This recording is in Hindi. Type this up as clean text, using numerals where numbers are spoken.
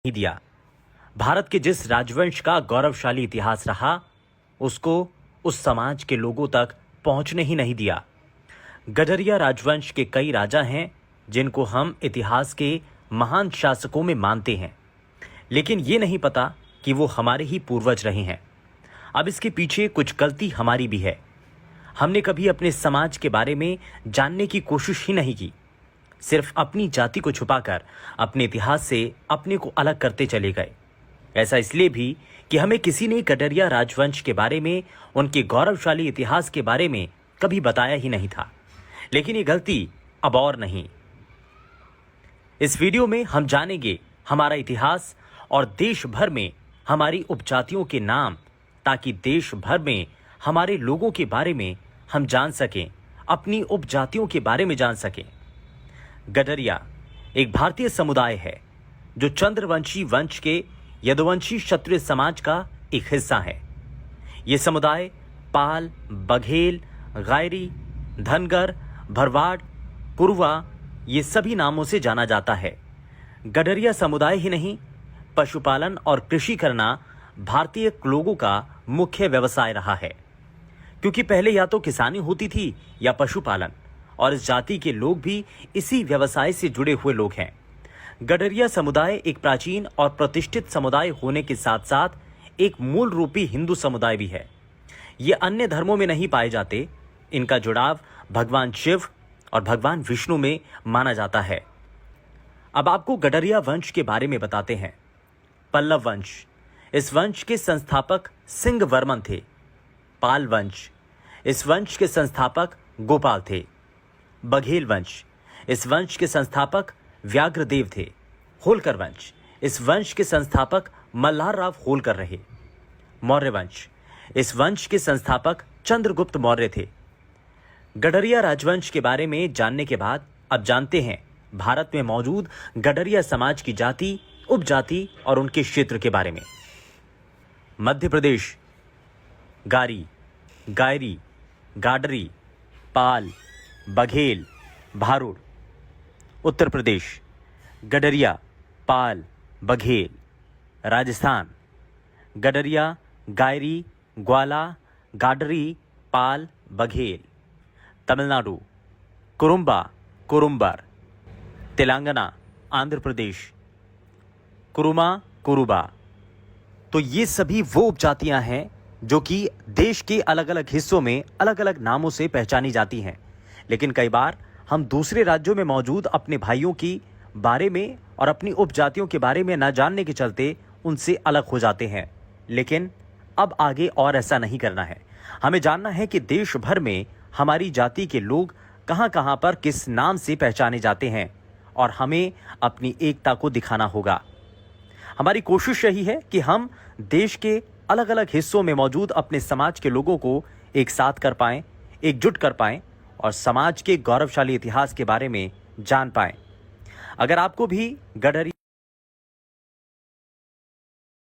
नहीं दिया। भारत के जिस राजवंश का गौरवशाली इतिहास रहा, उसको उस समाज के लोगों तक पहुंचने ही नहीं दिया। गडरिया राजवंश के कई राजा हैं जिनको हम इतिहास के महान शासकों में मानते हैं, लेकिन ये नहीं पता कि वो हमारे ही पूर्वज रहे हैं। अब इसके पीछे कुछ गलती हमारी भी है। हमने कभी अपने समाज के बारे में जानने की कोशिश ही नहीं की। सिर्फ अपनी जाति को छुपाकर अपने इतिहास से अपने को अलग करते चले गए। ऐसा इसलिए भी कि हमें किसी ने गडरिया राजवंश के बारे में, उनके गौरवशाली इतिहास के बारे में कभी बताया ही नहीं था। लेकिन ये गलती अब और नहीं। इस वीडियो में हम जानेंगे हमारा इतिहास और देश भर में हमारी उपजातियों के नाम, ताकि देश भर में हमारे लोगों के बारे में हम जान सकें, अपनी उपजातियों के बारे में जान सकें। गडरिया एक भारतीय समुदाय है जो चंद्रवंशी वंश के यदुवंशी क्षत्रिय समाज का एक हिस्सा है। ये समुदाय पाल, बघेल, गायरी, धनगर, भरवाड़, कुरुवा ये सभी नामों से जाना जाता है। गडरिया समुदाय ही नहीं, पशुपालन और कृषि करना भारतीय लोगों का मुख्य व्यवसाय रहा है, क्योंकि पहले या तो किसानी होती थी या पशुपालन, और इस जाति के लोग भी इसी व्यवसाय से जुड़े हुए लोग हैं। गडरिया समुदाय एक प्राचीन और प्रतिष्ठित समुदाय होने के साथ साथ एक मूल रूपी हिंदू समुदाय भी है। ये अन्य धर्मों में नहीं पाए जाते। इनका जुड़ाव भगवान शिव और भगवान विष्णु में माना जाता है। अब आपको गडरिया वंश के बारे में बताते हैं। पल्लव वंश, इस वंश के संस्थापक सिंह वर्मन थे। पाल वंश, इस वंश के संस्थापक गोपाल थे। बघेल वंश, इस वंश के संस्थापक व्याघ्रदेव थे। होलकर वंश, इस वंश के संस्थापक मल्हार राव होलकर रहे। मौर्य वंश, इस वंश के संस्थापक चंद्रगुप्त मौर्य थे। गडरिया राजवंश के बारे में जानने के बाद अब जानते हैं भारत में मौजूद गडरिया समाज की जाति, उपजाति और उनके क्षेत्र के बारे में। मध्य प्रदेश गारी, गायरी, गाडरी, पाल, बघेल, भारुड़। उत्तर प्रदेश गडरिया, पाल, बघेल। राजस्थान गडरिया, गायरी, ग्वाला, गाडरी, पाल, बघेल। तमिलनाडु कुरुम्बा, कुरुम्बर। तेलंगाना, आंध्र प्रदेश कुरुमा, कुरुबा। तो ये सभी वो उपजातियां हैं जो कि देश के अलग अलग हिस्सों में अलग अलग नामों से पहचानी जाती हैं। लेकिन कई बार हम दूसरे राज्यों में मौजूद अपने भाइयों की बारे में और अपनी उपजातियों के बारे में न जानने के चलते उनसे अलग हो जाते हैं। लेकिन अब आगे और ऐसा नहीं करना है। हमें जानना है कि देश भर में हमारी जाति के लोग कहां कहां पर किस नाम से पहचाने जाते हैं, और हमें अपनी एकता को दिखाना होगा। हमारी कोशिश यही है कि हम देश के अलग अलग हिस्सों में मौजूद अपने समाज के लोगों को एक साथ कर पाएं, एकजुट कर पाएं और समाज के गौरवशाली इतिहास के बारे में जान पाएं। अगर आपको भी गडरिया